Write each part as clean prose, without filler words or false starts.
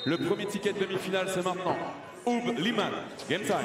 Le premier ticket de demi-finale, c'est maintenant. Oub Liman, game time.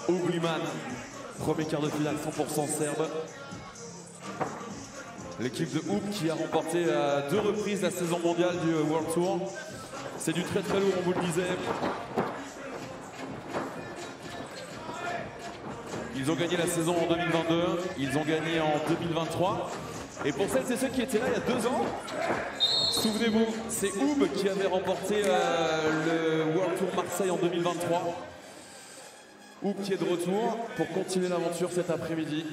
Oub Liman, premier quart de finale 100% serbe. L'équipe de Oub qui a remporté à 2 reprises la saison mondiale du World Tour. C'est du très très lourd, on vous le disait. Ils ont gagné la saison en 2022, ils ont gagné en 2023. Et pour celles et ceux qui étaient là il y a 2 ans, souvenez-vous, c'est Oub qui avait remporté le World Tour Marseille en 2023. Oub qui est de retour pour continuer l'aventure cet après-midi.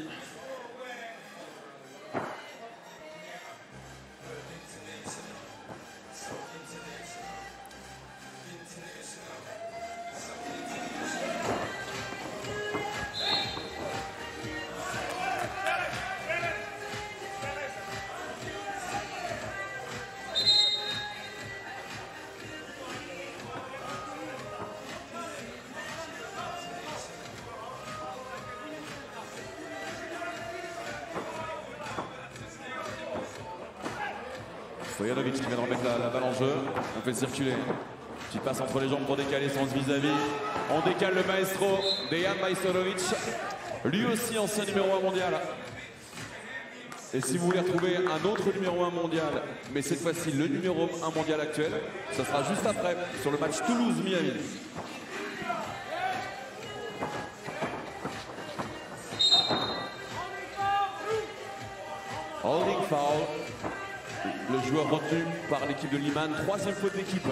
Stojanovic qui vient de remettre la balle en jeu. On fait circuler. Qui passe entre les jambes pour décaler son vis-à-vis. On décale le maestro, Dejan Majstorovic. Lui aussi ancien numéro 1 mondial. Et si vous voulez retrouver un autre numéro 1 mondial, mais cette fois-ci le numéro 1 mondial actuel, ça sera juste après sur le match Toulouse-Miami. foul. Le joueur retenu par l'équipe de Liman. Troisième faute d'équipe.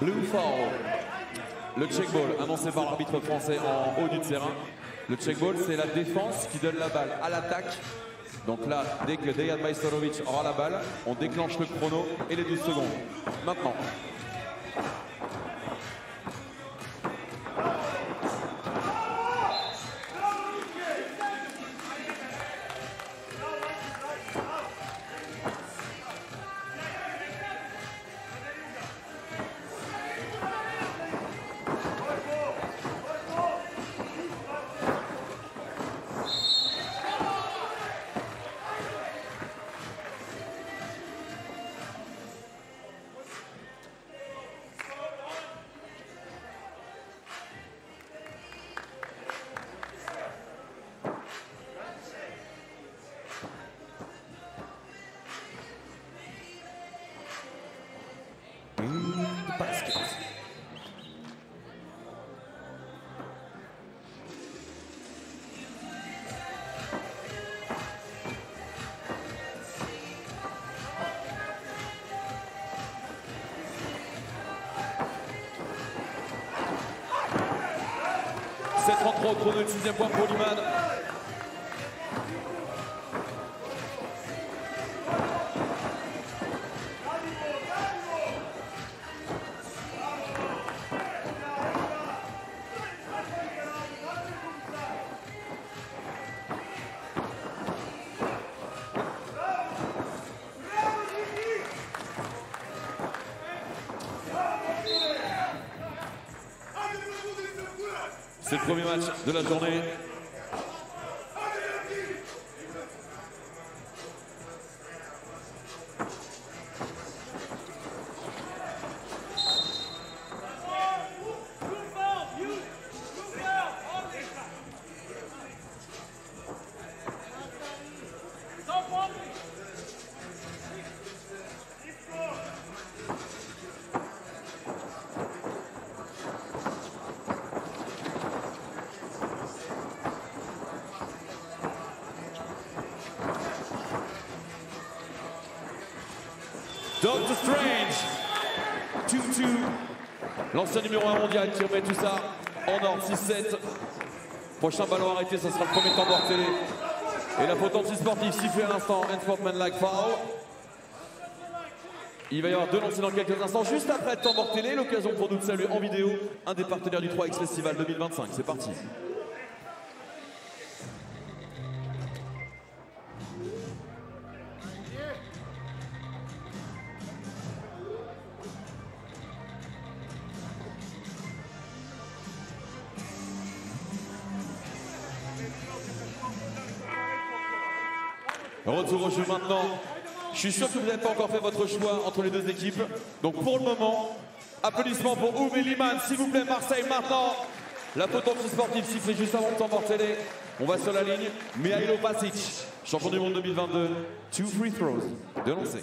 Blue foul. Le check ball annoncé par l'arbitre français en haut du terrain. Le check ball, c'est la défense qui donne la balle à l'attaque. Donc là, dès que Dejan Majstorovic aura la balle, on déclenche le chrono et les 12 secondes. Maintenant. Basket. C'est 33 au chrono, le 6e point pour Liman. C'est le premier match de la journée. Dr. Strange, 2-2, l'ancien numéro 1 mondial qui remet tout ça en ordre, 6-7. Prochain ballon arrêté, ce sera le premier temps bord télé. Et la faute anti-sportive sifflée à l'instant, Enforcement-like foul. Il va y avoir deux lancers dans quelques instants. Juste après le temps bord télé, l'occasion pour nous de saluer en vidéo un des partenaires du 3X Festival 2025. C'est parti. Retour au jeu maintenant. Je suis sûr que vous n'avez pas encore fait votre choix entre les deux équipes. Donc pour le moment, applaudissements pour Uwe Liman, s'il vous plaît, Marseille maintenant. La faute anti-sportive sifflée juste avant le temps mort télé. On va sur la ligne. Mihailo Basic, champion du monde 2022. 2 free throws de lancer.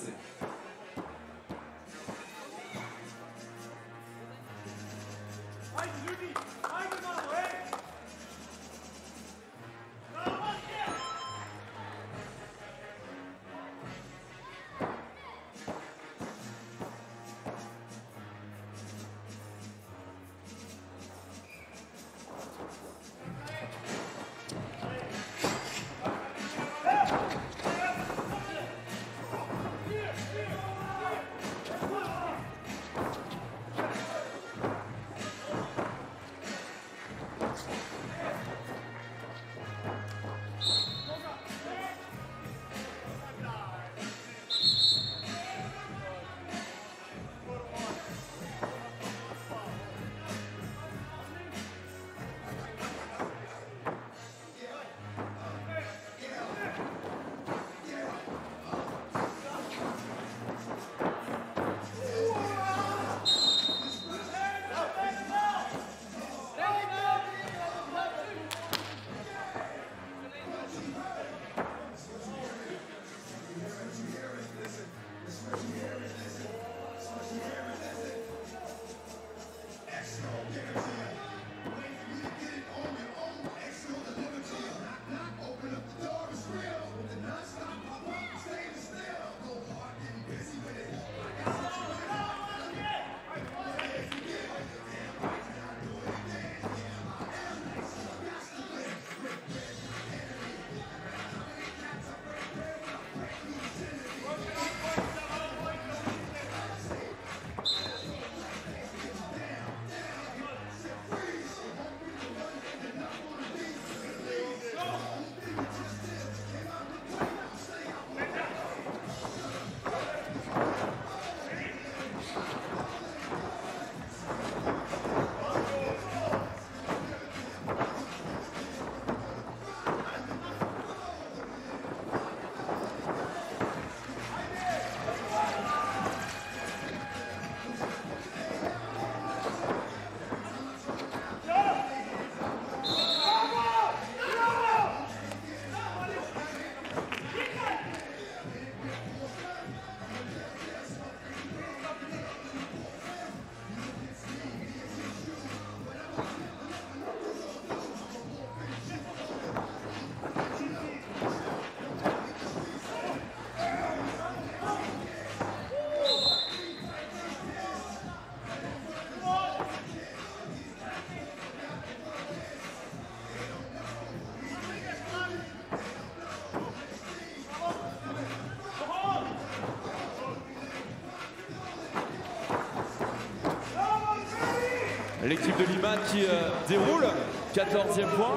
l'équipe de Liman qui déroule, 14e point.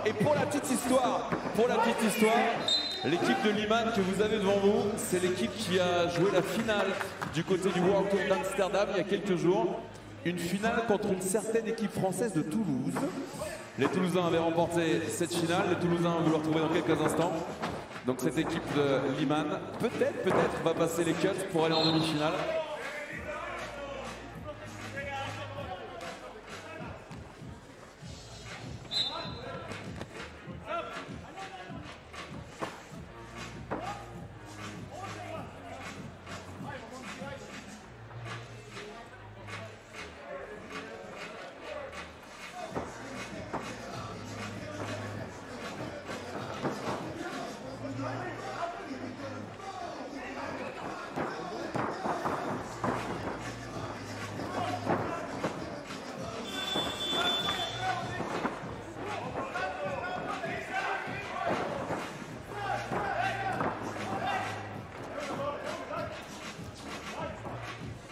Et pour la petite histoire, l'équipe de Liman que vous avez devant vous, c'est l'équipe qui a joué la finale du côté du World Tour d'Amsterdam il y a quelques jours. Une finale contre une certaine équipe française de Toulouse. Les Toulousains avaient remporté cette finale. Les Toulousains, vous le retrouvez dans quelques instants. Donc cette équipe de Liman, peut-être, va passer les cuts pour aller en demi-finale.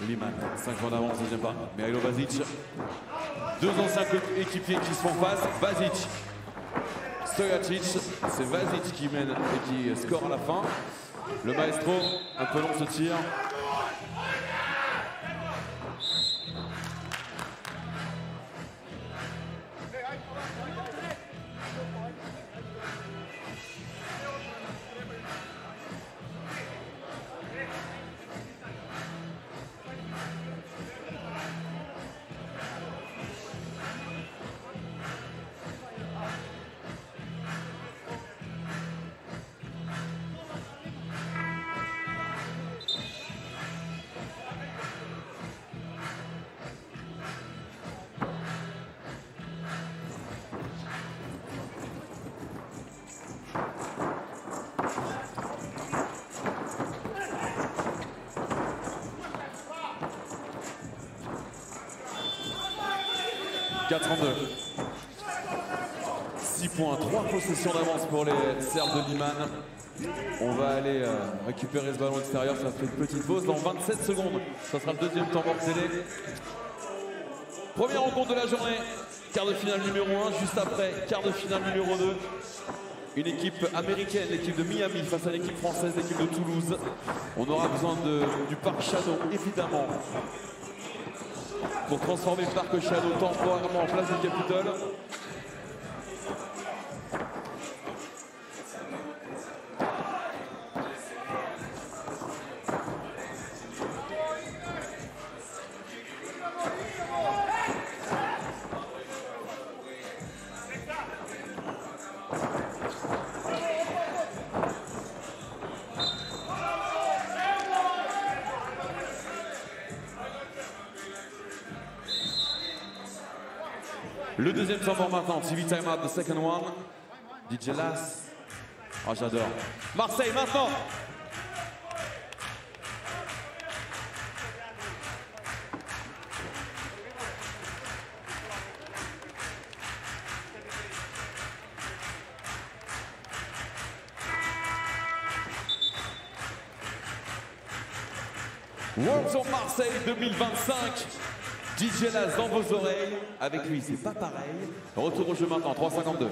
Liman, 5 points d'avance, deuxième pas. Mihailo Vazic. Deux anciens équipiers qui se font face. Vazic, Stojacic. C'est Vazic qui mène et qui score à la fin. Le maestro, un peu long ce tir. « 4-32. 6 points, 3 possessions d'avance pour les Serbes de Liman. On va aller récupérer ce ballon extérieur, ça fait une petite pause. Dans 27 secondes, ça sera le deuxième temps mort télé. Première rencontre de la journée, quart de finale numéro 1, juste après, quart de finale numéro 2. Une équipe américaine, l'équipe de Miami face à l'équipe française, l'équipe de Toulouse. On aura besoin du Parc Shadow, évidemment, pour transformer le Parc Shadow temporairement en place du Capitole. Le deuxième temps mort maintenant, TV time out, the second one. DJ Las. Oh, j'adore. Marseille maintenant. World Tour Marseille 2025. DJ Las dans vos oreilles. Avec lui, c'est pas pareil. Retour au jeu maintenant, 3,52.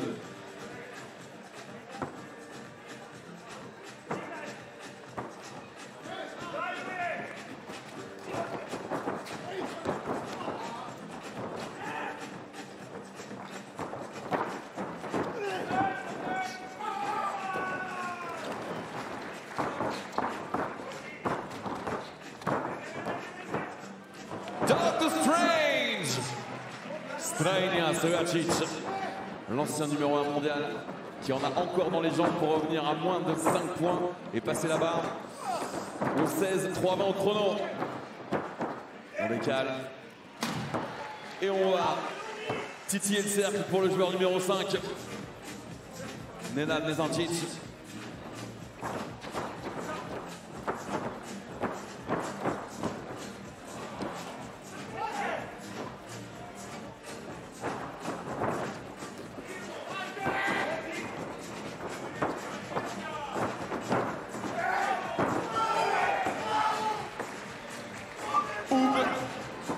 Doctor Strange! Strania Stojacic, l'ancien numéro 1 mondial, qui en a encore dans les jambes pour revenir à moins de 5 points et passer la barre. Au 16, 3-20 au chrono. On décale. Et on va titiller le cercle pour le joueur numéro 5. Nenad Nezancic.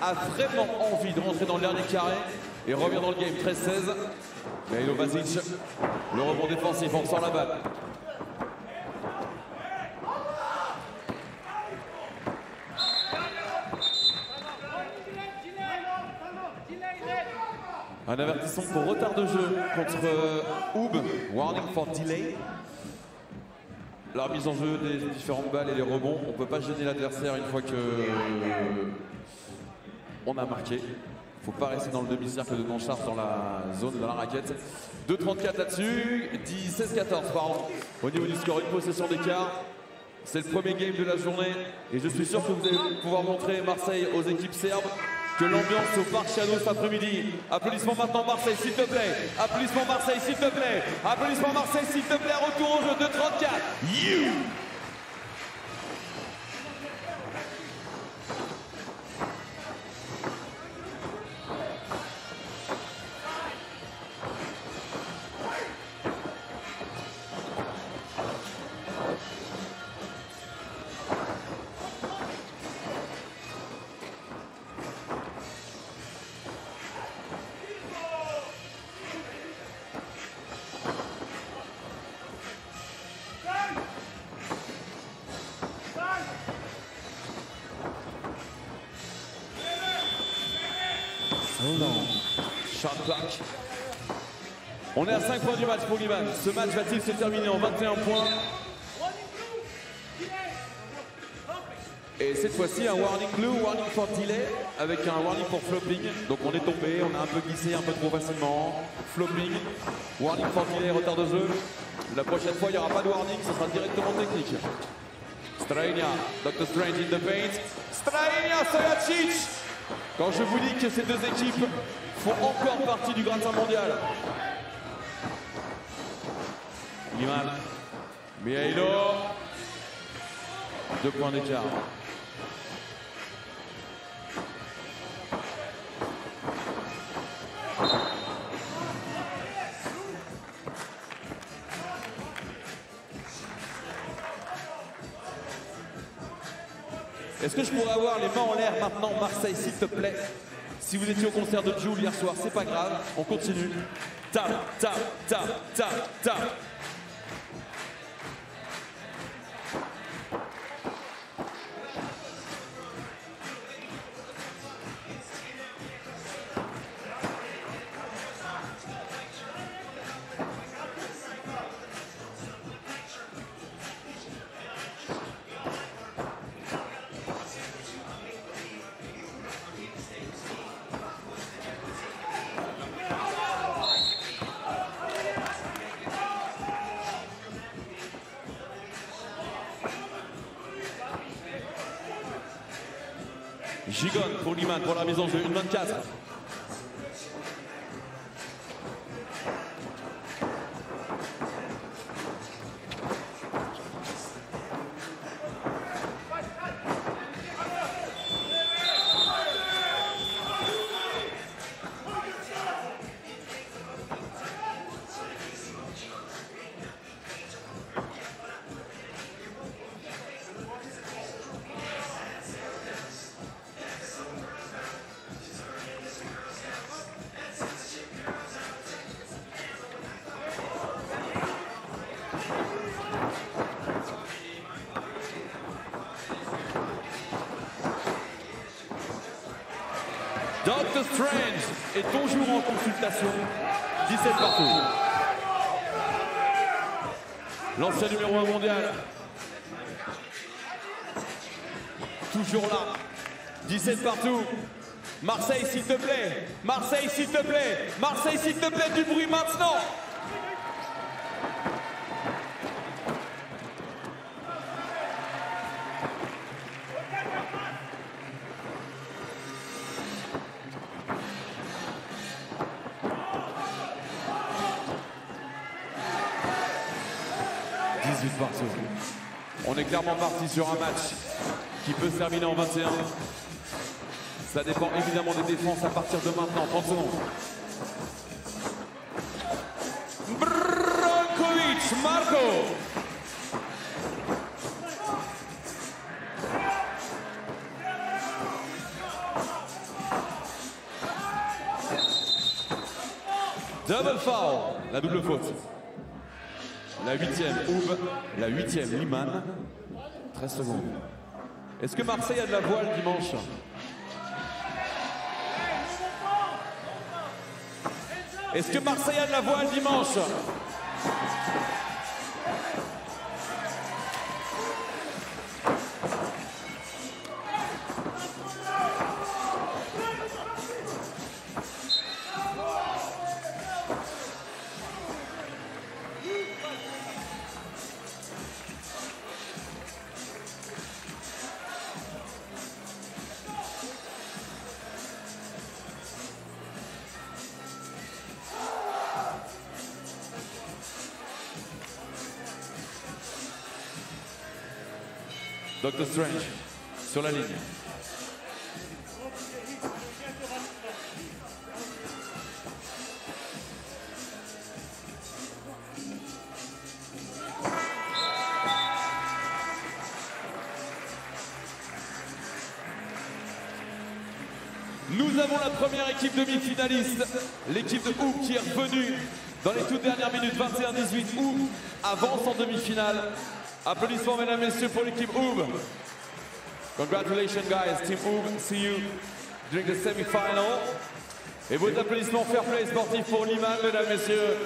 a vraiment envie de rentrer dans le dernier carré et revient dans le game 13-16. Mihailo Vasic, le rebond défensif, on sort la balle. Un avertissement pour retard de jeu contre Oub, warning for delay. La mise en jeu des différentes balles et les rebonds, on ne peut pas gêner l'adversaire une fois que on a marqué. Il ne faut pas rester dans le demi-cercle de non-charge dans la zone de la raquette. 2,34 là-dessus, 16-14 pardon. Au niveau du score, une possession d'écart. C'est le premier game de la journée et je suis sûr que vous allez pouvoir montrer Marseille aux équipes serbes que l'ambiance au Parc Shadow cet après-midi. Applaudissements maintenant Marseille s'il te plaît. Applaudissements Marseille s'il te plaît. Applaudissements Marseille s'il te plaît. Retour au jeu de 34. You. Shot clock. On est à 5 points du match pour Liman. Ce match va-t-il se terminer en 21 points? Et cette fois-ci, un warning blue, warning for delay, avec un warning pour flopping. Donc on est tombé, on a un peu glissé un peu trop facilement. Flopping, warning for delay, retard de jeu. La prochaine fois, il n'y aura pas de warning, ce sera directement technique. Strainia, Dr. Strange in the paint. Strainia, Stojacic. Quand je vous dis que ces deux équipes font encore partie du gratin mondial. Liman, Mihailo, 2 points d'écart. Est-ce que je pourrais avoir les mains en l'air maintenant, Marseille, s'il te plaît? Si vous étiez au concert de Jul hier soir, c'est pas grave, on continue. Tap, tap, tap, tap, tap. Gigon pour Liman pour la mise en jeu, 1-24. Dr. Strange est toujours en consultation. 17 partout. L'ancien numéro 1 mondial. Toujours là. 17 partout. Marseille, s'il te plaît. Marseille, s'il te plaît. Marseille, s'il te plaît, du bruit maintenant. On est clairement parti sur un match qui peut se terminer en 21. Ça dépend évidemment des défenses à partir de maintenant. 30 secondes. Brankovic, Marco. Double foul, la double faute. La 8e, Oub. La 8e, Liman. 13 secondes. Est-ce que Marseille a de la voile dimanche? Est-ce que Marseille a de la voile dimanche? Dr. Strange, sur la ligne. Nous avons la première équipe demi-finaliste, l'équipe de Oub qui est revenue dans les toutes dernières minutes, 21-18. Oub avance en demi-finale. Applaudissements mesdames et messieurs pour l'équipe Oub. Congratulations guys, team Oub, see you during the semi-final. Et vos applaudissements fair play sportif pour Liman, mesdames et messieurs.